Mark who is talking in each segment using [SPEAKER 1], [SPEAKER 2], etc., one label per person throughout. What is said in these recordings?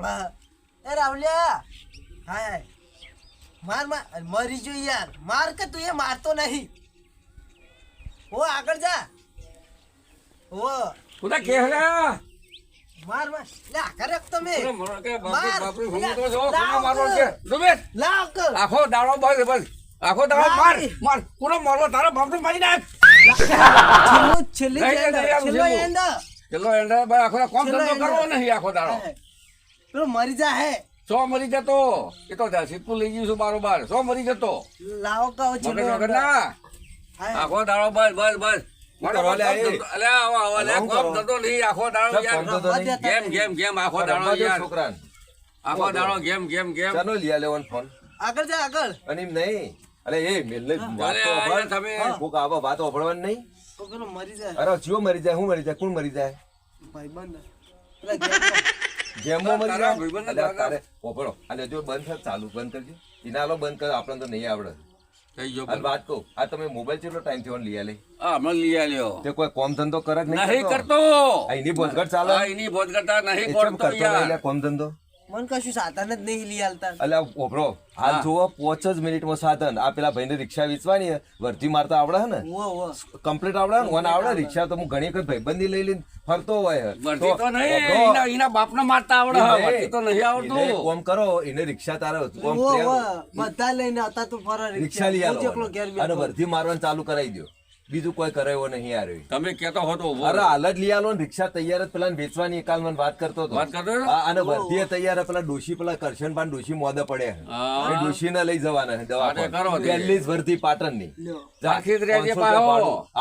[SPEAKER 1] એ રાવલિયા હાય માર મરી જો યાર માર કે તું એ મારતો નહીં ઓ આગળ જા ઓ
[SPEAKER 2] ખુદા કે હે
[SPEAKER 1] માર લે આગળ રખ તમે
[SPEAKER 2] બાપરે હું તો જો કોના મારો છે જુબેટ
[SPEAKER 1] લાવ કર
[SPEAKER 2] આખો દાડો બસ આખો દાડો માર પૂરો મારો તારા બાપને મારી નાખ
[SPEAKER 1] છેલ્લો એન્ડ
[SPEAKER 2] ચલો એન્ડ ભાઈ આખો કોમ ધંધો કરવો નહીં આખો દાડો
[SPEAKER 1] પેલો મરી જા હે
[SPEAKER 2] સો મરી જતો એ તો સીધું લઈ જઈશું બારોબાર સો મરી જતો
[SPEAKER 1] લાવો કહો છેલ્લો
[SPEAKER 2] ના આખો દાડો બસ
[SPEAKER 1] આગળ જા આગળ
[SPEAKER 3] અને એમ નહીં અરે એ મેલને કોક આવા વાત ઓભળવાની નહીં
[SPEAKER 1] તો પેલો મરી જાય
[SPEAKER 3] અરે જીવો મરી જાય હું મરી જાય કોણ મરી જાય
[SPEAKER 1] ભાઈબંધ
[SPEAKER 3] ગેમમાં મરી જાય તારે ઓભળો અને જો બંધ થાય ચાલુ બંધ કરજો ઇનાલો બંધ કર આપણને તો નહીં આવડે વાત કહું આ તમે મોબાઈલ કેટલો ટાઈમ થયો લઈ આલે
[SPEAKER 2] હમણાં લઈ આલ્યો
[SPEAKER 3] તે કોઈ કોમ ધંધો કરે
[SPEAKER 2] નહીં કરતો
[SPEAKER 3] એની ભોજગટ ચાલે
[SPEAKER 2] એની ભોજગટા નહીં
[SPEAKER 3] કરતો કોમ ધંધો
[SPEAKER 1] મન કશું સાધન જ નહીં લઈ આલતા
[SPEAKER 3] અલ્યા ઓભળો હાલ જુઓ 5 જ મિનિટમાં સાધન આ પેલા ભાઈને રિક્ષા વેચવાની વર્ધી મારતા આવડે હે ને કમ્પ્લીટ આવડે ને વન આવડે રિક્ષા તો હું ઘણી વખત ભાઈબંધી લઈ લઈને ફરતો હોય
[SPEAKER 2] વર્ધી તો નહીં એના બાપને મારતા આવડે વર્ધી તો નહીં આવડતું
[SPEAKER 3] કોમ કરો એને રિક્ષા તારે
[SPEAKER 1] બધા લઈને હતા તો ફરા
[SPEAKER 3] રિક્ષા લઈ આવો અને વર્ધી મારવાનું ચાલુ કરાવી દો બીજું કોઈ કરે એવો નહીં યાર
[SPEAKER 2] તમે કેતો હતો
[SPEAKER 3] અરે હાલ જ લઈ આલો ને રિક્ષા તૈયાર જ પેલા વેચવાની કાલ મને વાત કરતો હતો અને વર્ધી તૈયાર પેલા ડોશી પેલા કરશન પાન ડોશી મોદે પડ્યા એ ડોશી ને લઈ જવાના દવા પહેલી જ વર્ધી પાટણ ની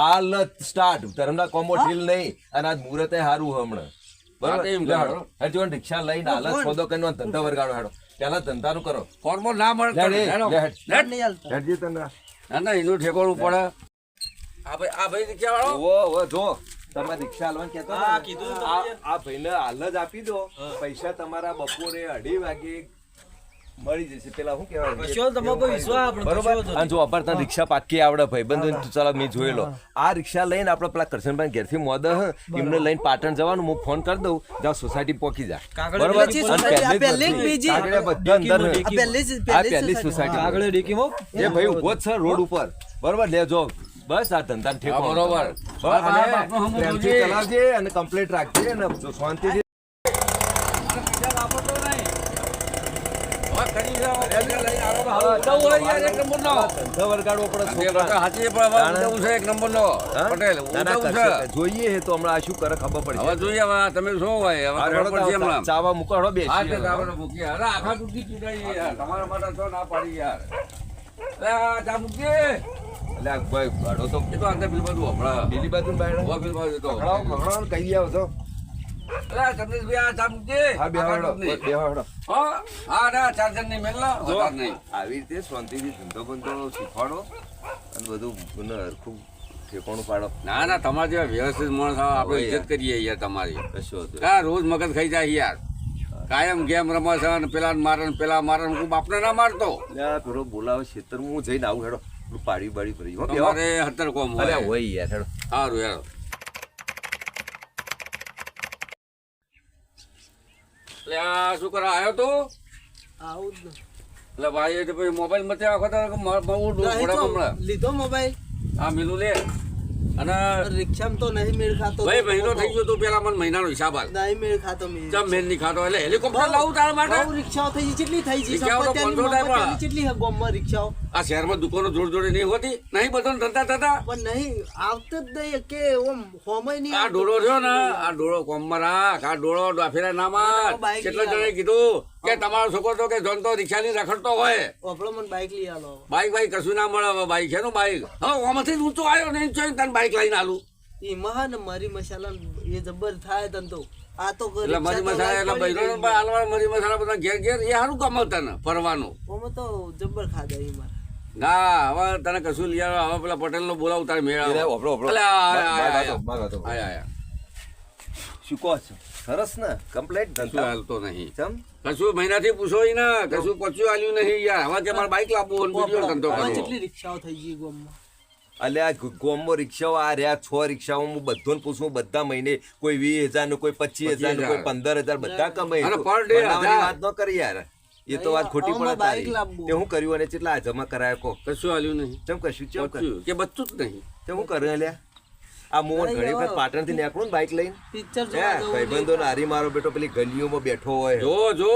[SPEAKER 3] હાલ સ્ટાર્ટ ધરમના કોમો ઢીલ નહીં અને આજ મુહૂર્તે હારું હમણાં બરોબર હજુ રિક્ષા લઈને હાલ જ સોદો કરીને ધંધા વરગાડો હેડો પેલા ધંધા નું કરો
[SPEAKER 2] ફોર્મો ના મળે એનું ઠેકોડું પડે આ ભાઈ રિક્ષા વાળો
[SPEAKER 3] જો તમે રિક્ષા હાલવાનું કેતો આ ભાઈને હાલ જ આપી દો પૈસા તમારા બપોરે 2:30 વાગે મળી જશે પેલા શું કહેવાય બરોબર અને જો અપાર રિક્ષા પાકી આવડે ભાઈબંધો ચાલો મેં જોયેલો આ રિક્ષા લઈને આપણે પેલા કરશનભાઈ ઘેરથી મોદ એમને લઈને પાટણ જવાનું હું ફોન કરી દઉં જ્યાં સોસાયટી પહોંચી જાય બરોબર પહેલી સોસાયટી એ ભાઈ ઉભો જ છે રોડ ઉપર બરોબર લેજો બસ આ ધંધા ઠેકો
[SPEAKER 2] બરોબર
[SPEAKER 3] ચલાવજે અને કમ્પ્લીટ રાખજે અને શાંતિથી જોઈએ તો હમણાં શું કરે ખબર પડે
[SPEAKER 2] જોઈએ તમે શું હોય
[SPEAKER 3] ચાવા મુકાડો બે
[SPEAKER 2] તમારા માટે તો ના પાડી યાર ચા મૂકજે
[SPEAKER 3] ભાઈ ભાડો તો
[SPEAKER 2] એ તો અંદર પેલી બાજુ હમણાં
[SPEAKER 3] પેલી બાજુ કહી આવો છો આવી રીતે શાંતિથી ધંધો બંધો શીખવાડો અને બધું ખૂબ ઠેકાણું પાડો.
[SPEAKER 2] ના તમારે જેવા વ્યવસ્થિત માણસ આપણે ઇજ્જત કરીએ યાર તમારી. રોજ મગજ ખાઈ જાય યાર, કાયમ ગેમ રમે છે અને પેલા મારે પેલા મારે હું બાપને ના મારતો.
[SPEAKER 3] પેલો બોલાવે ખેતર હું જઈને આવું હેડો પાડી બાડી ભરી
[SPEAKER 2] તમારે 70 કોમ
[SPEAKER 3] હોય યાર. હેડો
[SPEAKER 2] સારું યાર. એટલે આ શું કરે આવ્યો તું?
[SPEAKER 1] આવું જ
[SPEAKER 2] એટલે ભાઈ એટલે પછી મોબાઈલ મતે આખો
[SPEAKER 1] લીધો મોબાઈલ.
[SPEAKER 2] હા મિલું લે. અને
[SPEAKER 1] રિક્ષામાં તો નહીં મેળ ખાતો.
[SPEAKER 2] ભાઈ મહિનો થઈ ગયો તો પેલા મને મહિનાનો હિસાબ આલ.
[SPEAKER 1] નહીં મેળ ખાતો મેં.
[SPEAKER 2] ચમ મેળ નહીં ખાતો એટલે હેલિકોપ્ટર લાવું તારા માટે.
[SPEAKER 1] રિક્ષાઓ થઈ ગઈ કેટલી થઈ ગઈ? કેટલી ગામમાં રિક્ષાઓ?
[SPEAKER 2] આ શહેરમાં દુકાનો જોડ જોડે નહીં હોતી, નહીં બધો ધંધા થતા
[SPEAKER 1] પણ નહીં આવતો જ નહીં કે ઓમ હોમય નહીં.
[SPEAKER 2] આ ડોળો રહ્યો ને, આ ડોળો કોમમાં રાખ. આ ડોળો ડોફેરા ના માર. કેટલા જણે કીધું કે તમારો છોકરો તો કે જોન તો રિક્ષા ની રખડતો હોય.
[SPEAKER 1] આપણો મને બાઈક લઈ આલો.
[SPEAKER 2] બાઈક કશું ના મળે. હવે બાઈક છે નું બાઈક. હવે આમાંથી ઊંચો આવ્યો નહીં જોઈને તને બાઈક લઈને આલું.
[SPEAKER 1] એમાં ને મારી મસાલા એ જબર થાય તને તો. આ તો
[SPEAKER 2] એટલે મરી મસાલા એટલે બૈરો હાલવા મરી મસાલા બધા ઘેર ઘેર એ સારું કમાવતા ને ફરવાનું.
[SPEAKER 1] ઓમાં તો જબર ખાધા એમાં.
[SPEAKER 2] ના હવે તને કશું લઈ આવે. હવે પેલા પટેલ નો બોલાવું તારે મેળા.
[SPEAKER 3] શું કહો છો? સરસ ને કમ્પ્લીટ
[SPEAKER 2] કશું હાલતો નહીં. કશું મહિનાથી પૂછો ને કશું પચ્યું આલ્યું નહીં યાર. હવે કે મારે બાઈક લાવવું ધંધો કરવો.
[SPEAKER 1] કેટલી રિક્ષાઓ થઈ ગઈ ગામમાં.
[SPEAKER 3] અલ્યા ગોમમાં રિક્ષાઓ આ રહ્યા 6 રિક્ષાઓ હું બધાને પૂછું બધા મહિને કોઈ 20,000 નું કોઈ 25,000 નું કોઈ 15,000 બધા કમાય
[SPEAKER 2] અને per day
[SPEAKER 3] બનાવવાની
[SPEAKER 2] 1000.
[SPEAKER 3] વાત ન કરી યાર એ તો વાત ખોટી પડે તારી તે હું કર્યું અને કેટલા જમા કરાય કો
[SPEAKER 2] કશું હાલ્યું નહીં
[SPEAKER 3] ચમ કશું ચમ કર
[SPEAKER 2] બચ્યું કે બચ્ચું જ નહીં
[SPEAKER 3] તે હું કર્યું અલ્યા આ મોહન ઘણી વખત પાટણ થી નીકળું ને બાઇક લઈને
[SPEAKER 1] પિક્ચર
[SPEAKER 3] ભાઈબંધો ને હારી મારો બેટો પેલી ગલીઓમાં બેઠો હોય
[SPEAKER 2] જો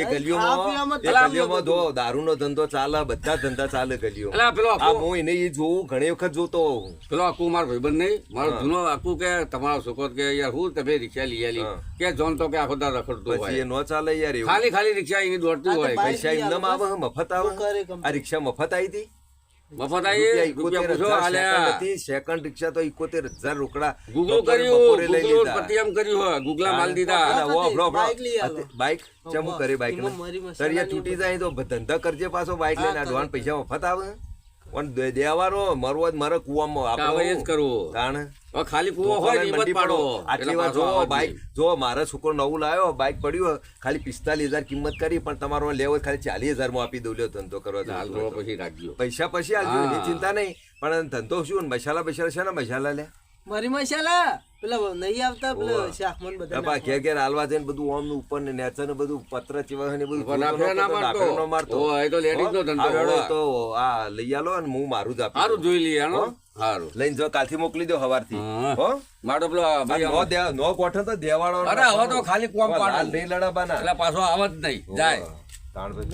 [SPEAKER 3] એ ગલીઓમાં જો દારૂનો ધંધો ચાલે બધા ધંધા ચાલે ગલીઓ
[SPEAKER 2] અલા પેલો
[SPEAKER 3] આ હું એને એ જોઉં ઘણી વખત જોતો હોઉં.
[SPEAKER 2] પેલો આકુ મારો ભાઈબંધ નહીં મારો જૂનો આકુ કે તમારો છોકરો કે યાર હું તમે રિક્ષા લઈ આલી કે જોન તો કે આખો દાડો રખડતો
[SPEAKER 3] પછી
[SPEAKER 2] હોય
[SPEAKER 3] એ નો ચાલે યાર એવું
[SPEAKER 2] ખાલી રિક્ષા એની દોડતું હોય
[SPEAKER 3] પૈસા એમ આવે મફત આવે આ રિક્ષા મફત આવી હતી
[SPEAKER 2] મફત આવી રૂપિયા પૂછો આલ્યા
[SPEAKER 3] સેકન્ડ રિક્ષા તો 71,000 રોકડા
[SPEAKER 2] ગૂગલ
[SPEAKER 3] બપોરે
[SPEAKER 2] કર્યું
[SPEAKER 3] લઈ
[SPEAKER 2] ગૂગલ
[SPEAKER 3] લીધા.
[SPEAKER 2] પતિયમ કર્યું હોય ગૂગલા માલ દીધા
[SPEAKER 3] બાઈક ચમુ કરે બાઈક તરિયા તૂટી જાય તો ધંધા કરજે પાછો બાઈક લઈને અડવાન પૈસા મફત આવે પણ દેવાનો મરવો જ મરે કુવામાં
[SPEAKER 2] હવે એ જ કરવું
[SPEAKER 3] તાણ
[SPEAKER 2] હવે ખાલી કૂવો હોય ને હિંમત પાડો
[SPEAKER 3] આટલી વાર જો બાઈક જો મારા છોકરો નવું લાવ્યો બાઈક પડ્યું ખાલી 45,000 કિંમત કરી પણ તમારો લેવો હોય ખાલી 40,000 માં આપી દઉં લ્યો ધંધો કરવા
[SPEAKER 2] હાલ થોડો પછી રાખજો
[SPEAKER 3] પૈસા પછી આલજો એની ચિંતા નહીં પણ ધંધો શું મસાલા છે ને મસાલા લે
[SPEAKER 1] મરી મસાલા પેલા નહીં આવતા પેલા શાકમન બધા
[SPEAKER 3] ઘેર હાલવા જઈને બધું ઓમ નું ઉપર ને નેચર ને બધું પત્ર ચીવા ને બધું
[SPEAKER 2] ના મારતો એ તો લેડીઝ નો ધંધો
[SPEAKER 3] તો આ લઈ આલો અને હું મારું જ આપી
[SPEAKER 2] સારું જોઈ લઈએ સારું
[SPEAKER 3] લઈને જો કાલથી મોકલી દો સવારથી હો
[SPEAKER 2] મારો પેલો
[SPEAKER 3] નો કોઠો તો દેવાળો
[SPEAKER 2] અરે હવે તો ખાલી કોમ પાડો
[SPEAKER 3] નહીં લડાબાના
[SPEAKER 2] એટલે પાછો આવત નહીં જાય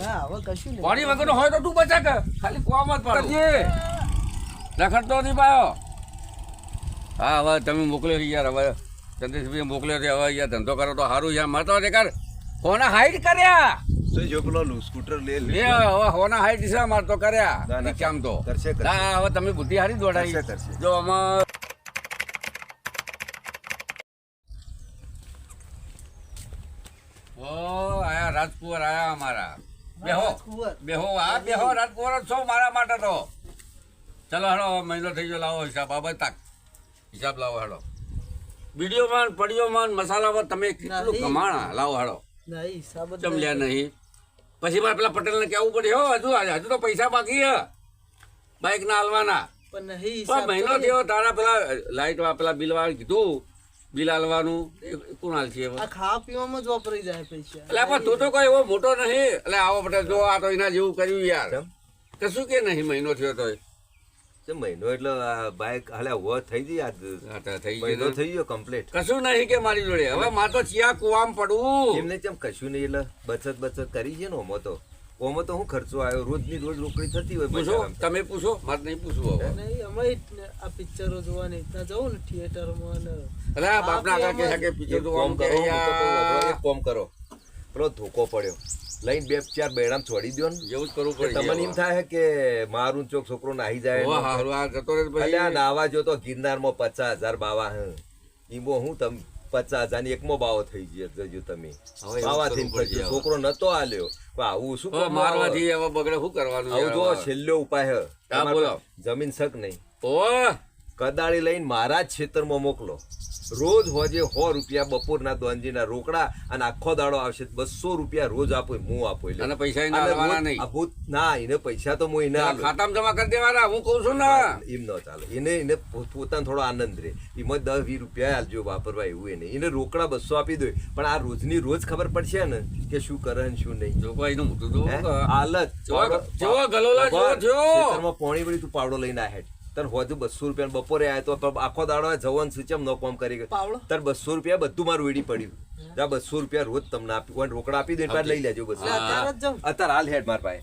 [SPEAKER 1] ના હવે કશું નહીં
[SPEAKER 2] પાણી વગર હોય તો તું બચા કર ખાલી કોમ જ પાડજે રખડતો નહીં પાયો હા હવે તમે મોકલ્યો છે યાર હવે ચંદ્રેશભાઈ મોકલ્યો છે હવે યાર ધંધો કરો તો સારું યાર મારતો કર કોના હાઈટ કર્યા
[SPEAKER 3] જો પેલો સ્કૂટર લે
[SPEAKER 2] હવે હોના હાઈટ છે મારતો કર્યા રિક્ષામ તો
[SPEAKER 3] કરશે
[SPEAKER 2] હા હવે તમે બુદ્ધિ હારી દોડાઈ
[SPEAKER 3] કરશે
[SPEAKER 2] જો આમાં આયા રાજકુંવર આયા અમારા બેહો રાજકુંવર જ છો મારા માટે તો ચલો હેડો મહિનો થઈ ગયો લાવો હિસાબ બાબત તાક હિસાબ લાવો હેડો વિડીયોમાં પડીઓમાં મસાલામાં તમે કેટલું કમાણા લાવો હેડો ચમલ્યા નહીં પછી મારે પેલા પટેલને કહેવું પડે હજુ તો પૈસા બાકી હે બાઈક ના હાલવાના પણ મહિનો થયો તારા પેલા લાઈટ પેલા બિલ વાળા કીધું બિલ હાલવાનું કોણ હાલ છે
[SPEAKER 1] ખાવા પીવામાં જ વાપરી જાય પૈસા
[SPEAKER 2] એટલે પણ તું તો કોઈ એવો મોટો નહીં એટલે આવો પટેલ જો આ તો એના જેવું કર્યું યાર કશું કે નહીં મહિનો થયો તો
[SPEAKER 3] મહિનો એટલે બાઈક હાલે હવે થઈ ગઈ મહિનો થઈ ગયો કમ્પ્લીટ
[SPEAKER 2] કશું નહીં કે મારી જોડે હવે મારે તો ચિયા કુવામ પડવું
[SPEAKER 3] એમને કેમ કશું નહીં એટલે બચત કરી છે ને ઓમાં તો હું ખર્ચો આવ્યો રોજની રોજ રોકડી થતી હોય
[SPEAKER 2] પૂછો તમે પૂછો મારે નહીં પૂછવું હવે
[SPEAKER 1] નહીં અમે આ પિક્ચરો જોવાની રીતના જવું ને થિયેટરમાં
[SPEAKER 2] અરે બાપના આગળ કે પિક્ચર જોવાનું કે
[SPEAKER 3] એક કોમ કરો પેલો ધોકો પડ્યો લઈને 2-4 બેડામ છોડી દો ને
[SPEAKER 2] એવું જ કરવું પડે
[SPEAKER 3] તમને એમ થાય કે મારું ચોક છોકરો નાહી જાય નાવા જો તો ગિરનારમાં 50,000 બાવા ઈમો હું તમે 50,000 ની એકમો બાવો થઈ જજો તમે બાવા થઈને છોકરો નતો આલ્યો આવું શું
[SPEAKER 2] મારવાથી હવે બગડે શું કરવાનું
[SPEAKER 3] આવું જો છેલ્લો ઉપાય
[SPEAKER 2] બોલો
[SPEAKER 3] જમીન શક નહીં
[SPEAKER 2] ઓ
[SPEAKER 3] કદાળી લઈને મારા જ ખેતરમાં મોકલો રોજ હોજે 100 રૂપિયા બપોરના દોંજીના રોકડા અને આખો દાડો આવશે 200 રૂપિયા રોજ આપો હું આપો
[SPEAKER 2] અને પૈસા
[SPEAKER 3] ના એને પૈસા તો હું એને
[SPEAKER 2] ખાતામાં જમા કરી દેવાના હું કહું છું ને
[SPEAKER 3] એમ ન ચાલે એને પોતાનો થોડો આનંદ રહે એમાં 10-20 રૂપિયા આલજો વાપરવા એવું એને એને રોકડા 200 આપી દો પણ આ રોજની રોજ ખબર પડશે ને કે શું કરે ને શું નહીં
[SPEAKER 2] જો ભાઈ નું મોટું
[SPEAKER 3] હાલત
[SPEAKER 2] જેવો ગલોલા જેવો થયો
[SPEAKER 3] પાણી વળી તું પાવડો લઈને આ હેડ તર હોજુ 200 રૂપિયા બપોરે આવ્યો તો આખો દાડો જવાન સિસ્ટમ નો કામ કરી ગયો તાર 200 રૂપિયા બધું મારું વેડી પડ્યું જા 200 રૂપિયા રોજ તમને આપી રોકડા આપી દે લઈ લેજો બસ અત્યારે હાલ હેડ માર પાસે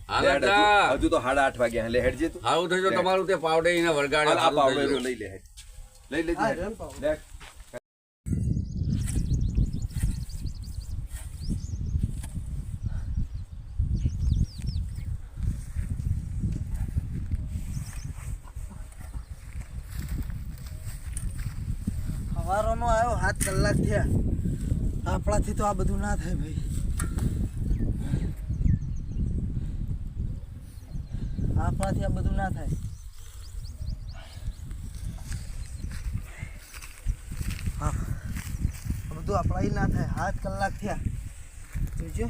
[SPEAKER 3] હજુ તો 8:30 વાગ્યા એટલે હેડ જે તું
[SPEAKER 2] હારું થઈ જો તમારું તે પાવડે એને વળગાડે
[SPEAKER 3] આ પાવડે લઈ લે હેડ લઈ લેજે
[SPEAKER 1] સવારનો આવ્યો 7 કલાક થયા આપણાથી તો આ બધું ના થાય ભાઈ આપણાથી આ બધું ના થાય હા આ બધું આપણાથી ના થાય 7 કલાક થયા જોજો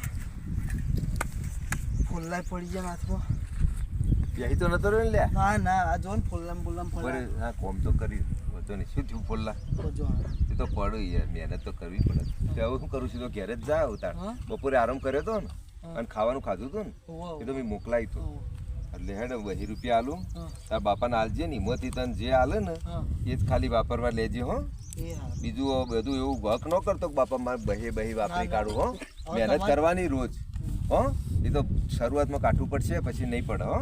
[SPEAKER 1] ફોલ્લાય પડી જાય હાથમાં
[SPEAKER 3] યહી તો નતો રહ્યો ને લ્યા
[SPEAKER 1] ના ના આ જો ને ફૂલમ ફૂલમ
[SPEAKER 3] બરે હા કોમ તો કરી વધો નહીં શું થયું ફોલ્લા
[SPEAKER 1] જો
[SPEAKER 3] એ તો પડું યાર મહેનત તો કરવી પડે તો હવે શું કરું છું તો ઘેર જ જા ઉતાર બપોરે આરામ કર્યો તો ને અને ખાવાનું ખાધું હતું ને એ તો મેં મોકલાય તું એટલે હેડ 20 રૂપિયા આલું તાર બાપાને આલજે ને હિંમતથી તને જે આલે ને એ જ ખાલી વાપરવા લેજે હો બીજું બધું એવું વક ન કરતો કે બાપા મારે બહી વાપરી કાઢું હો મહેનત કરવાની રોજ હો એ તો શરૂઆતમાં કાઢવું પડશે પછી નહીં પડે હો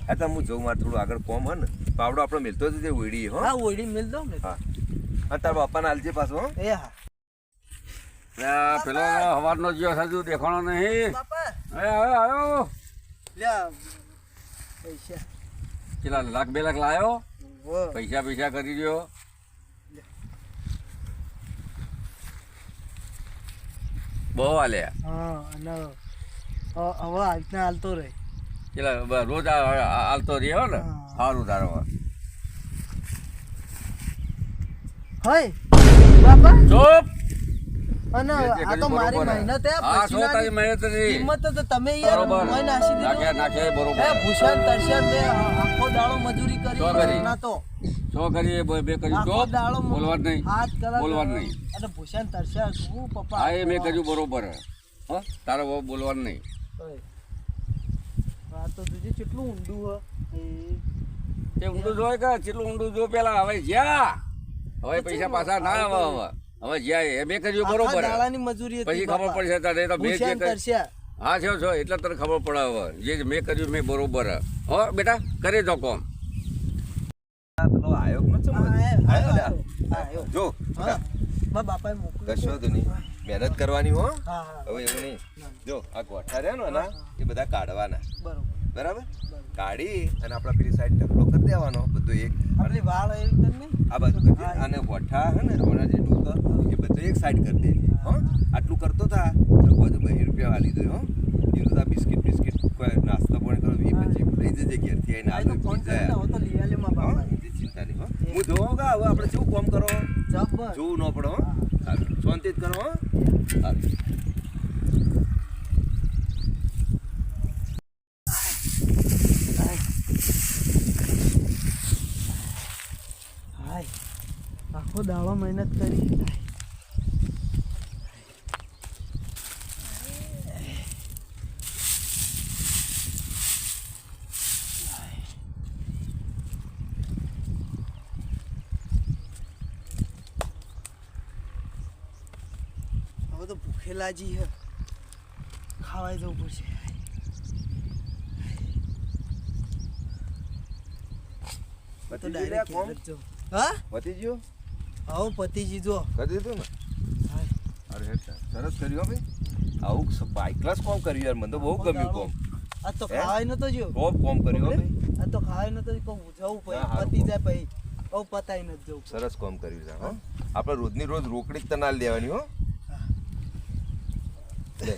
[SPEAKER 3] હા તો હું જઉં મારે થોડું આગળ કોમ હે ને પાવડો આપણો મિલતો જ છે ઓયડી હો
[SPEAKER 1] હા ઓયડી મિલ દો ને
[SPEAKER 3] હા અને તાર બાપાને આલજે પાછો હો
[SPEAKER 1] એ હા
[SPEAKER 2] પેલો હવારનો જીવો હજુ દેખાણો નહીં
[SPEAKER 1] બાપા
[SPEAKER 2] આવ્યો
[SPEAKER 1] લ્યા પૈસા
[SPEAKER 2] કેટલા લાખ 2 લાખ લાયો
[SPEAKER 1] વો
[SPEAKER 2] પૈસા કરી દ્યો બહુ આલ્યા
[SPEAKER 1] હા અને હવે આજના હાલતો રહે
[SPEAKER 2] કેટલા રોજ હાલતો રહ્યો ને સારું તારો
[SPEAKER 1] હોય બાપા
[SPEAKER 2] ચૂપ
[SPEAKER 1] અને આ તો મારી મહેનત હે
[SPEAKER 2] આ શું તારી મહેનત ની
[SPEAKER 1] કિંમત તો તમે યાર મોય નાસી દીધો
[SPEAKER 2] નાખે બરોબર
[SPEAKER 1] હે ભૂષણ તરસ્યા મે આખો દાડો મજૂરી કરી ના તો
[SPEAKER 2] શું કરીએ બે કર્યું
[SPEAKER 1] આખો દાડો
[SPEAKER 2] બોલવા જ નહીં
[SPEAKER 1] હાથ કલા
[SPEAKER 2] બોલવા જ નહીં
[SPEAKER 1] અને ભૂષણ તરસ્યા શું પપ્પા
[SPEAKER 2] હા એ મેં કર્યું બરોબર હો તારો બોલવાનું નહીં
[SPEAKER 1] આ તો તુજે કેટલું ઊંડું હે
[SPEAKER 2] તે ઊંડું જોય કે કેટલું ઊંડું જો પેલા હવે જ્યાં હવે પૈસા પાછા ના આવે હવે જ્યાં એ મેં કર્યું બરોબર
[SPEAKER 1] દાડાની મજૂરી હતી
[SPEAKER 2] પછી ખબર પડશે તારે તો મેં જે
[SPEAKER 1] તરસ્યા
[SPEAKER 2] હા છો એટલે તને ખબર પડે હવે જે મેં કર્યું મેં બરોબર હો બેટા કરી દો કોમ
[SPEAKER 3] પેલો આયો ન
[SPEAKER 1] આયો
[SPEAKER 3] જો
[SPEAKER 1] બાપાએ મોકલ્યો
[SPEAKER 3] કશો તો નહીં મહેનત કરવાની હો
[SPEAKER 1] હા
[SPEAKER 3] હવે એવું નહીં જો આ ગોઠા રહ્યા ને એ બધા કાઢવાના
[SPEAKER 1] બરોબર
[SPEAKER 3] બરાબર કાઢી અને આપણા પેલી સાઈડ ઢગલો કરી દેવાનો બધું એક
[SPEAKER 1] આપણી વાળ એવી કરી
[SPEAKER 3] આ બાજુ કરી અને ગોઠા હે ને હમણાં જે ડૂક એ બધું એક સાઈડ કરી દેજે હો આટલું કરતો થા તો બધું 2 રૂપિયા વાલી દો હો એ બધા બિસ્કિટ કોઈ નાસ્તો પણ કરો એ પછી લઈ જજે ઘેરથી આવીને
[SPEAKER 1] આ તો ફોન કરીને હવે તો લઈ આલે માં બાપા
[SPEAKER 3] ચિંતા નહીં હો હું જોઉં કે હવે આપણે શું કામ કરો
[SPEAKER 1] જબર
[SPEAKER 3] જોવું ન પડો હો શાંતિ જ કરો હો સારું
[SPEAKER 1] આખો દાડો મહેનત કરી હવે તો ભૂખે લાજી હે ખાવાઈ જવું પડશે તો ડાયરેક્ટ ઘેર જ જાઉં. હા
[SPEAKER 3] પતી ગયો
[SPEAKER 1] આવો પતિજી જો
[SPEAKER 3] કરી દીધું ને અરે સરસ કર્યું હો ભાઈ આવું બાઈક ક્લાસ કોમ કર્યું યાર મને તો બહુ ગમ્યું કોમ
[SPEAKER 1] આ તો ખાવાય નતો જો
[SPEAKER 3] ખૂબ કોમ કર્યું હો ભાઈ
[SPEAKER 1] આ તો ખાવાય નતો કહું જવું
[SPEAKER 3] હા, હારું
[SPEAKER 1] પતી
[SPEAKER 3] કોમ.
[SPEAKER 1] જાય પછી હવે પતાઈ નથી જવું
[SPEAKER 3] સરસ કોમ કર્યું છે હો આપણે રોજની રોજ રોકડી જ તનાલ લેવાની હો લે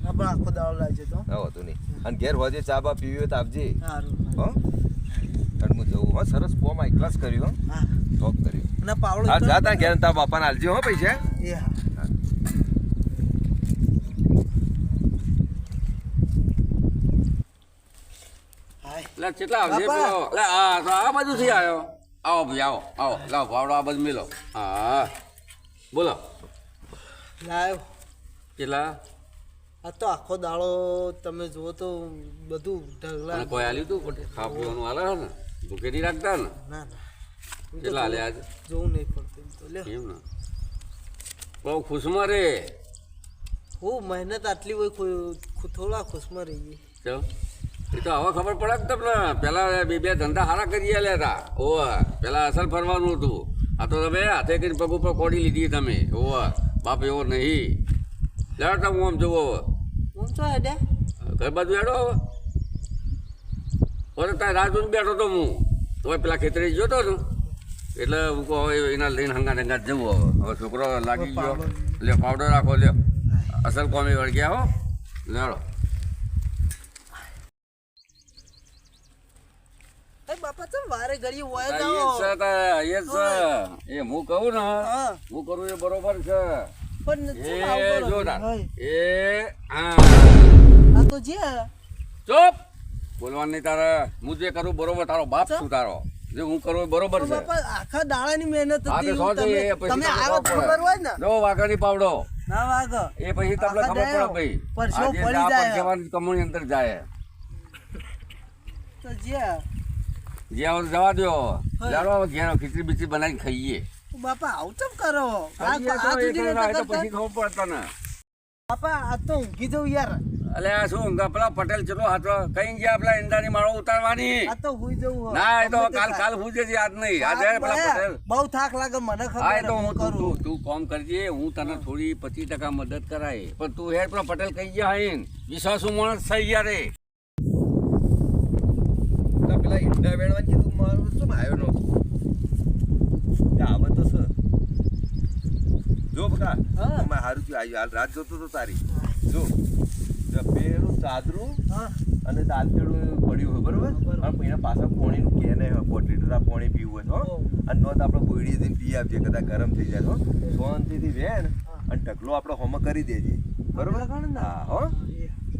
[SPEAKER 1] આપણે આખો દાડો લાગે તો
[SPEAKER 3] હા હોતું નહીં અને ઘેર હોજે ચા બા પીવી હોય તો આપજે
[SPEAKER 1] સારું
[SPEAKER 3] હો અને હું જવું હો સરસ કોમ આ ક્લાસ કર્યું હો
[SPEAKER 1] હા
[SPEAKER 3] ટોપ કર્યું
[SPEAKER 1] અને પાવડો
[SPEAKER 3] હા જા તા ઘેર તારા બાપાને આલજે હો પૈસા
[SPEAKER 1] એ હા હાય
[SPEAKER 2] એટલે કેટલા આવશે પેલો એટલે આ બાજુથી આવ્યો આવો ભાઈ આવો લાવો ભાવડો આ બાજુ મેલો હા બોલો
[SPEAKER 1] લાયો
[SPEAKER 2] કેટલા
[SPEAKER 1] આ તો આખો દાડો તમે જુઓ તો બધું ઢગલા
[SPEAKER 2] અને કોઈ આલ્યું તું ખાવા પીવાનું હાલે છે ને ભૂખે નહીં રાખતા ને
[SPEAKER 1] ના ના
[SPEAKER 2] કેટલા હાલે આજે
[SPEAKER 1] જોવું નહીં પડતું એમ તો લે
[SPEAKER 2] એમ ને બહુ ખુશમાં રે
[SPEAKER 1] હું મહેનત આટલી હોય થોડા ખુશમાં રહીએ
[SPEAKER 2] ચાલો એ તો હવે ખબર પડે કે તમને પેલા બે ધંધા સારા કરી આલ્યા હતા ઓવા પેલા અસલ ફરવાનું હતું આ તો તમે હાથે કરીને પગ ઉપર કોડી લીધી તમે ઓવા બાપ એવો નહીં લેવા તમે આમ જોવો હવે
[SPEAKER 1] હું તો હેડે
[SPEAKER 2] ઘર બાજુ હેડો હવે ત્યાં રાહ જોઈને બેઠો તો હું તો પેલા ખેતરે જોતો ને એટલે હું કહું હવે એના લઈને હંગાત જવું હવે છોકરો લાગી ગયો લ્યો પાવડર રાખો લ્યો અસલ કોમી વળગ્યા હો લેડો
[SPEAKER 1] બાપા ચમ વારે ઘડી હોય
[SPEAKER 2] એ હું કહું ને
[SPEAKER 1] હા
[SPEAKER 2] હું કરું એ બરોબર છે
[SPEAKER 1] પણ
[SPEAKER 2] એ જોરદાર એ
[SPEAKER 1] આ તો જે
[SPEAKER 2] ચૂપ બોલવાનું નહીં તારે. હું જે કરું બરોબર, તારો બાપ શું તારો જે હું કરું એ બરોબર છે.
[SPEAKER 1] બાપા આખા દાડાની મહેનત
[SPEAKER 2] હા,
[SPEAKER 1] હતી.
[SPEAKER 2] તો સો
[SPEAKER 1] તમે
[SPEAKER 2] છે, પછી
[SPEAKER 1] તમે
[SPEAKER 2] તમને
[SPEAKER 1] આવો
[SPEAKER 2] ખબર
[SPEAKER 1] ખબર હોય ને
[SPEAKER 2] જો વાઘાની પાવડો
[SPEAKER 1] ના વાગ
[SPEAKER 2] એ પછી તમને
[SPEAKER 1] આખા
[SPEAKER 2] ખબર પડે
[SPEAKER 1] દે
[SPEAKER 2] ભાઈ
[SPEAKER 1] પરસેવો
[SPEAKER 2] આજે
[SPEAKER 1] પડી
[SPEAKER 2] આ
[SPEAKER 1] જાય.
[SPEAKER 2] પરસેવાની કમોની અંદર જાય
[SPEAKER 1] તો જ્યાં
[SPEAKER 2] જે આવું જવા દો. ચાલો હવે ઘેર ખીચડી બીચડી બનાવીને ખાઈએ.
[SPEAKER 1] બાપા આવું ચમ કરો
[SPEAKER 2] ખાઈએ તો એ તો ના, એ તો પછી ખબર પડે તને.
[SPEAKER 1] બાપા આ તો ઊંઘી જવું યાર.
[SPEAKER 2] અલે આ શું પેલા પટેલ ચલો હાથો કઈ ગયા પેલા ઈંડાની માળો ઉતારવાની.
[SPEAKER 1] આ તો હુઈ જવું હોય.
[SPEAKER 2] ના એ તો કાલ હુજે છે, આજ નહીં. આજે પેલા પટેલ
[SPEAKER 1] બહુ થાક લાગે મને
[SPEAKER 2] હા એ
[SPEAKER 1] ખબર
[SPEAKER 2] તો
[SPEAKER 1] હું
[SPEAKER 2] હું
[SPEAKER 1] કરું.
[SPEAKER 2] તું કોમ કરજે, હું તને થોડી 25% મદદ કરાય. પણ તું હેડ પેલા પટેલ કહી ગયા હઈન વિશ્વાસુ માણસ થઈ ગયા રે.
[SPEAKER 3] પેલા ઈંડા વેણવા કીધું મારું શું આવ્યો નો આવે તો સર જો બકા
[SPEAKER 1] હા.
[SPEAKER 3] મેં હારું થયું આવ્યું હાલ રાત જોતો તો તારી જો પેલું ચાદરું
[SPEAKER 1] હા
[SPEAKER 3] અને દાંતેડું પડ્યું હોય બરોબર અને એના પાછા પોણીનું કેને 4 લીટર આ પોણી પીવું હોય હો અને નોત આપણે બોયડી દઈને પી આપજે કદાચ ગરમ થઈ જાય હો શાંતિથી વેણ અને ઢગલો આપણે હોમ કરી દેજે બરોબર હા હો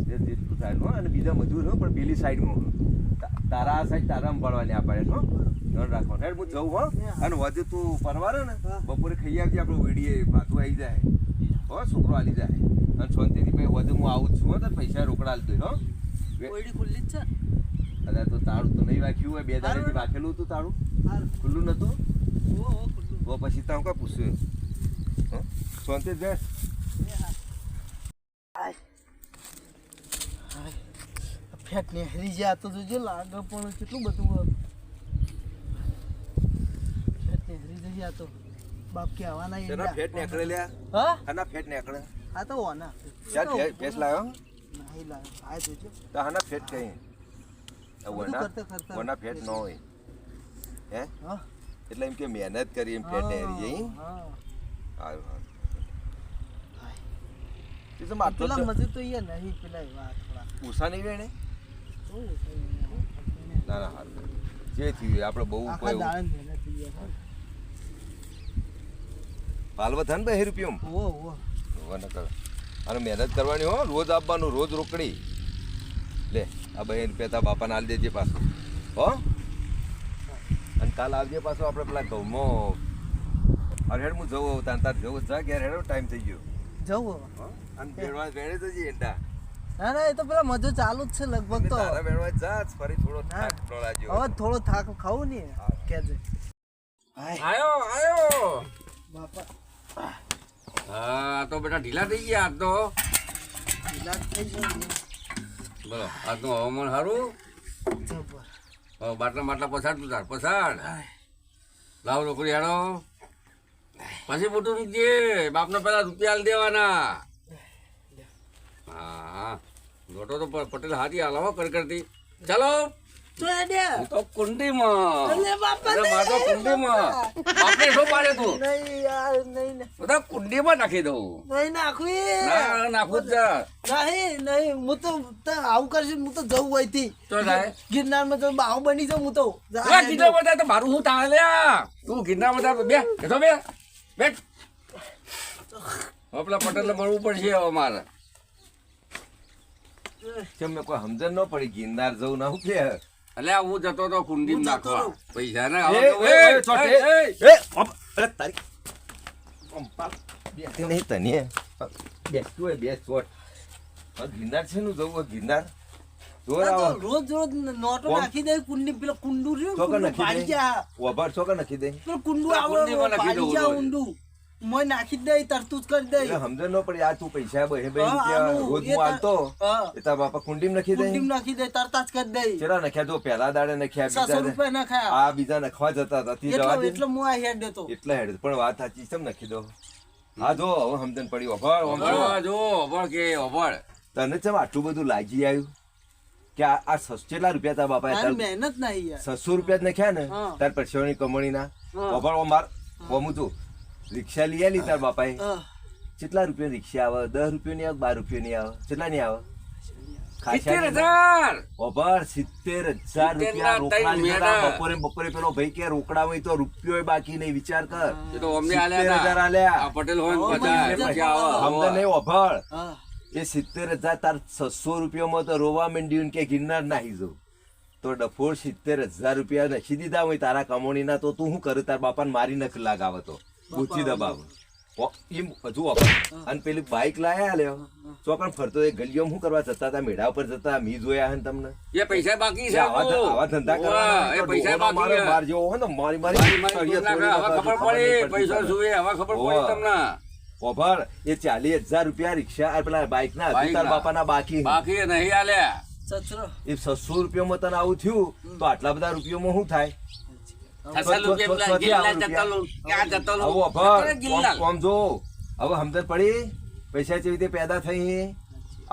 [SPEAKER 3] જેટલું થાય હો અને બીજા મજૂર હો પણ પેલી સાઈડમાં તારા આ સાઈડ તારામાં પડવાની આપણે હો ધ્યાન રાખવાનું હેડ હું જઉં હો અને વધુ તું પરવારે ને બપોરે ખાઈ આવજે આપણે વેડીએ ભાતું આવી જાય હો છોકરો આલી જાય અને શાંતિથી ભાઈ વધુ હું આવું જ છું હો તો પૈસા રોકડા આલી દઉં હો
[SPEAKER 1] ઓયડી ખુલ્લી જ છે.
[SPEAKER 3] અરે તો તાળું તો નહીં વાંચ્યું હોય 2 દાડેથી વાંચેલું હતું તાળું ખુલ્લું નતું
[SPEAKER 1] ઓ ખુલ્લું.
[SPEAKER 3] તો પછી તમે કોઈ પૂછ્યું હો શાંતિ જ બેસ
[SPEAKER 1] ફેટ ને હરી જાય તો જોજે લાગે પણ કેટલું બધું હોય. ફેટ ને હરી જઈ આ તો બાપ કે આવવાના
[SPEAKER 3] તેના
[SPEAKER 1] ઈંડા.
[SPEAKER 3] ફેટ નીકળે લ્યા
[SPEAKER 1] હા
[SPEAKER 3] આના ફેટ નીકળે
[SPEAKER 1] આ તો ઓના
[SPEAKER 3] ચાલ ભેંસ લાવ્યો
[SPEAKER 1] નહીં લાગે આ જોજો
[SPEAKER 3] તો આના ફેટ કઈ
[SPEAKER 1] બધું કરતા
[SPEAKER 3] વના ફેટ ન હોય હે
[SPEAKER 1] હા
[SPEAKER 3] એટલે એમ કે મહેનત કરી એમ ફેટ નેરી જઈ
[SPEAKER 1] હા
[SPEAKER 3] હારું હારું એ તો માત્ર
[SPEAKER 1] પેલા મજૂર તો અહીંયા નહીં પેલા એવા થોડા
[SPEAKER 3] ઉષા નહીં વેણે
[SPEAKER 1] શું
[SPEAKER 3] ના ના હારું જે થયું આપણે બહુ
[SPEAKER 1] આખા
[SPEAKER 3] કોઈ
[SPEAKER 1] દાડે મહેનત થઈ ગયા.
[SPEAKER 3] પાલવા થાય ને 2 રૂપિયા
[SPEAKER 1] ઓ ઓ
[SPEAKER 3] અને મહેનત કરવાની હો રોજ આપવાનું રોજ રોકડી લે આ 2 રૂપિયા તા બાપાને આલી દેજે પાછું હો અને કાલ આવજે પાછો આપણે પેલા ઘઉંમાં અરે હેડ હું જવું તાર જવું જા ઘેર હેડો ટાઈમ થઈ ગયો
[SPEAKER 1] જવું
[SPEAKER 3] હો અને વેણવા વેણે જજે એંડા
[SPEAKER 1] ના ના એ તો પેલા મજૂર ચાલુ જ છે લગભગ તો
[SPEAKER 3] તારા વેણવા જા જ ફરી થોડો થાક ટોળાજો
[SPEAKER 1] હવે થોડો થાક ખાવું ને કેજે
[SPEAKER 2] આયો આયો
[SPEAKER 1] બાપા
[SPEAKER 2] હા તો બેટા ઢીલા થઈ ગયા આજ તો.
[SPEAKER 1] ઈલાજ થઈ ગયો
[SPEAKER 2] બોલો આજનું હવામાન સારું.
[SPEAKER 1] જબર.
[SPEAKER 2] હવે બાટલા પસાડ તું તાર પસાડ લાવ રોકડી હાડો પછી મોટું રૂકજે બાપને પેલા રૂપિયા આલી દેવાના. હા ગોટો તો પટેલ હાથી હાલાવો કરતી ચાલો
[SPEAKER 1] તો એડે
[SPEAKER 2] હું તો કુંડીમાં
[SPEAKER 1] અલે બાપા
[SPEAKER 2] અરે મારો કુંડીમાં બાપને શું પાડે તું
[SPEAKER 1] નહીં યાર નહીં
[SPEAKER 2] બધા કુંડીમાં નાખી દઉં
[SPEAKER 1] નહીં નાખવી
[SPEAKER 2] ના નાખું જ જા
[SPEAKER 1] નહીં હું તો આવું કરશે હું તો જવું હોય થી
[SPEAKER 2] તો જાય
[SPEAKER 1] ગિરનારમાં તો બાહુ બની જાઉં હું તો
[SPEAKER 2] ગિરનાર બધા તો મારું હું તાલ્યા તું ગિરનાર બધા બે બેઠો બેઠ હવે પેલા પટેલને મળવું પડશે હવે મારે
[SPEAKER 3] કેમ મેં કોઈ સમજણ ન પડી ગિરનાર જવું ના હું કે
[SPEAKER 2] એટલે હું જતો તો કુંડી નાખવા પૈસા ને
[SPEAKER 3] નહીં તને બે ચોટ ગિરનાર છે નું જવું ગિરનાર
[SPEAKER 1] રોજ રોજ નોટો નાખી દે કુંડી પેલો કુંડુ રહ્યું
[SPEAKER 3] ચોકર
[SPEAKER 1] કુંડુ
[SPEAKER 3] નાખી
[SPEAKER 1] પાડી
[SPEAKER 3] દે
[SPEAKER 1] જા
[SPEAKER 3] વભાર ચોકર નાખી દે
[SPEAKER 1] પેલો કુંડુ
[SPEAKER 2] કુંડીમાં
[SPEAKER 1] આવે
[SPEAKER 2] નાખી દઉં
[SPEAKER 1] પાડી જા
[SPEAKER 2] રોજ.
[SPEAKER 1] ઊંડું મોય નાખી દે તરતું જ કરી દે
[SPEAKER 3] એટલે સમજણ ન પડી આ તું પૈસા બે
[SPEAKER 1] હા,
[SPEAKER 3] રૂપિયા
[SPEAKER 1] આનું
[SPEAKER 3] રોજ
[SPEAKER 1] એ
[SPEAKER 3] હું આલતો
[SPEAKER 1] હા.
[SPEAKER 3] એ તારા બાપા કુંડીમાં નાખી દે
[SPEAKER 1] કુંડીમાં નાખી દે તરતા જ કરી દે
[SPEAKER 3] ચેલા નખ્યા તો પહેલા દાડે નખ્યા
[SPEAKER 1] 600
[SPEAKER 3] બીજા
[SPEAKER 1] રૂપિયા ના ખાયા
[SPEAKER 3] આ બીજા નખવા જતા હતા તી જવા દે
[SPEAKER 1] એટલે હું આ હેડ દેતો
[SPEAKER 3] એટલા હેડ પણ વાત સાચી છે નખી દો હા જો હવે સમજણ પડી વભાર
[SPEAKER 2] અભળ જો અભળ કે અભળ
[SPEAKER 3] તને ચમ આટલું બધું લાગી આવ્યું કે આ કેટલા રૂપિયા તારા બાપા
[SPEAKER 1] તારી મહેનત નહીં યાર
[SPEAKER 3] 600 રૂપિયા જ નખ્યા ને
[SPEAKER 1] હા.
[SPEAKER 3] તાર પરસેવાની કમાણી ના
[SPEAKER 1] હા.
[SPEAKER 3] વભાર માર વમું તું રિક્ષા લઈ આલી તાર બાપાએ
[SPEAKER 1] હા.
[SPEAKER 3] કેટલા રૂપિયા રિક્ષા આવે 10 રૂપિયાની આવે 12 રૂપિયાની આવે કેટલા ની આવે
[SPEAKER 2] 70,000
[SPEAKER 3] ઓભર 70,000 રૂપિયા રોકડા
[SPEAKER 2] ત્રણ
[SPEAKER 3] લીધા.
[SPEAKER 2] મહિના.
[SPEAKER 3] બપોરે પેલો ભાઈ કે રોકડા હોય તો રૂપિયો બાકી નહીં વિચાર કર
[SPEAKER 2] એ તો અમને આલ્યા
[SPEAKER 3] 70,000
[SPEAKER 2] હતા.
[SPEAKER 3] આલ્યા.
[SPEAKER 2] આ પટેલ હોય ને
[SPEAKER 1] હવે
[SPEAKER 2] પચાસ
[SPEAKER 1] મને
[SPEAKER 2] પછી આવો.
[SPEAKER 3] સમજણ નહીં ઓભળ
[SPEAKER 1] હા.
[SPEAKER 3] એ 70,000 તાર 600 રૂપિયામાં તો રોવા માંડ્યું ને કે ગિરનાર નાહી જવું તો ડફોળ 70,000 રૂપિયા નખી દીધા હોય તારા કમોણીના, તો તું શું કરું? તાર બાપાને મારી નખ લાગાવ તો બુચી દબાવ એમ હજુ અને પેલી બાઈક લાયા લ્યો ચોકણ ફરતો એ ગલીઓમાં શું કરવા જતા હતા? મેળા ઉપર જતા મી જોયા હે તમને?
[SPEAKER 2] એ પૈસા બાકી છે
[SPEAKER 3] આવા ધંધા કરવાના
[SPEAKER 2] એ પૈસા બાકી છે.
[SPEAKER 3] માર જેવો હોય ને મારી
[SPEAKER 2] હવે ખબર પડી પૈસા શું એ હવે ખબર પડી તમને.
[SPEAKER 3] ઓભર એ 40,000 રૂપિયા રિક્ષા પેલા બાઈક ના તાર બાપાના બાકી
[SPEAKER 2] બાકી નહીં આલ્યા.
[SPEAKER 3] એ 600 રૂપિયામાં તને આવું થયું તો આટલા બધા રૂપિયામાં શું થાય? આમ જો હવે સમજણ પડી પૈસા કેવી રીતે પેદા થઈ?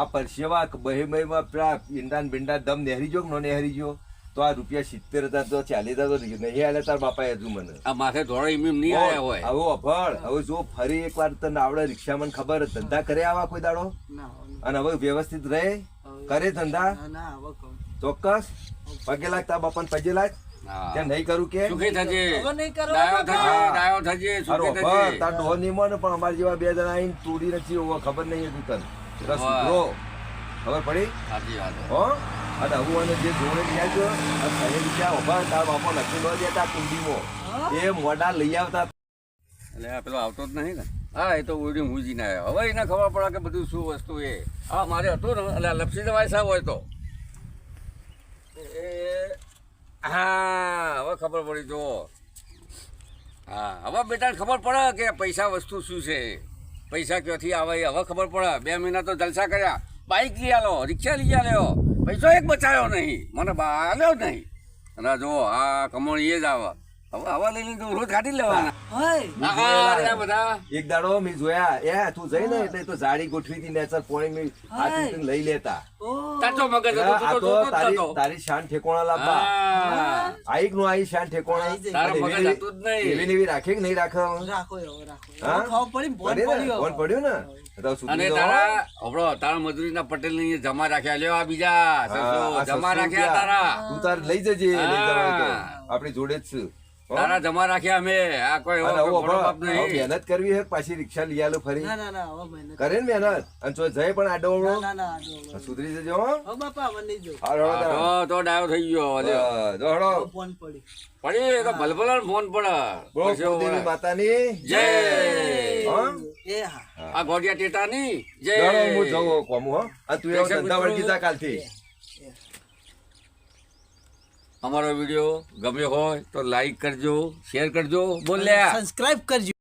[SPEAKER 3] આ પરસેવા બહેમાં પેલા ઈંડા બિંડા દમ નેહરી ગયો નો નેહરી ગયો તો આ રૂપિયા 70,000 તો 40,000 તો નહીં આલે તાર બાપા હજુ મને
[SPEAKER 2] આ માથે ધોળો એમ નહીં આયા હોય.
[SPEAKER 3] હવે અભળ હવે જો ફરી એકવાર તને આવડે રિક્ષા મને ખબર ધંધા કરે આવા કોઈ દાડો અને હવે વ્યવસ્થિત રહે કરે ધંધા ચોક્કસ પગે લાગ તાર બાપાને પગે લાગ ત્યાં નહીં કરું કે
[SPEAKER 2] સુખી થજે ડાયો થજે સુખી થજે.
[SPEAKER 3] તાર ડોહ નહીં મને પણ અમારા જેવા બે જણા આવીને તૂડી નથી હોવા ખબર નહીં હતી તને રસ ઉભરો ખબર પડી
[SPEAKER 2] સાચી વાત
[SPEAKER 3] હો અને હું અને જે જોડે ગયા છો ઘરે બીજા ઉભા તાર બાપો લખી ન દેતા કુંડીમાં એ મોઢા લઈ આવતા
[SPEAKER 2] એટલે આ પેલો આવતો જ નહીં ને. હા એ તો ઓડી મૂજી ના આવ્યો. હવે એને ખબર પડે કે બધું શું વસ્તુ એ હા મારે હતું ને એટલે લપસી દવાઈ સાહેબ હોય તો હા હવે ખબર પડી જો. હા હવે બેટાને ખબર પડે કે પૈસા વસ્તુ શું છે, પૈસા ક્યાંથી આવે એ હવે ખબર પડે. 2 મહિના તો જલસા કર્યા, બાઇક લઈ આલો, રિક્ષા લઈ આલ્યો, પૈસો એક બચાવ્યો નહીં, મને આલ્યો જ નહીં. અને જો આ કમોણી એ જ આવે. હવે હવા લઈ લીધું રોજ કાઢી લેવાના બધા.
[SPEAKER 3] એક દાડો મેં જોયા એ તું જઈ ને એટલે તો જાડી ગોઠવી હતી નેચર પોણી મેં હાથી લઈ લેતા
[SPEAKER 2] તાચો મગજ
[SPEAKER 3] તારી શાન ઠેકોણા લાવવા આઈક નું આઈ શાન ઠેકોણા
[SPEAKER 2] તારા મગજ હતું જ નહીં.
[SPEAKER 3] એવી એવી રાખે કે નહીં રાખો પડ્યું ને
[SPEAKER 2] અને તારા હબળો તારા મજૂરી ના પટેલ ને જમા રાખ્યા લ્યો. આ બીજા જમા રાખ્યા તારા
[SPEAKER 3] તું તાર લઈ જજે આપડી જોડે જ છું
[SPEAKER 2] તારા જમા રાખ્યા અમે. આ કોઈ
[SPEAKER 3] મહેનત કરવી હે પાછી રિક્ષા લઈ આલો ફરી કરે ને મહેનત અને જો જય પણ આડો સુધરી જજો
[SPEAKER 2] તો ડાયો થઈ ગયો પડી તો ભલભલ ફોન પડે
[SPEAKER 3] માતાની
[SPEAKER 2] જય આ ગોડિયા ટેટાની જય.
[SPEAKER 3] હું જવું કોમું હો તું એવો ધંધા વળગી જા કાલથી.
[SPEAKER 2] અમારો વિડીયો ગમ્યો હોય તો લાઈક કરજો, શેર કરજો, બોલ્યા
[SPEAKER 1] સબસ્ક્રાઇબ કરજો.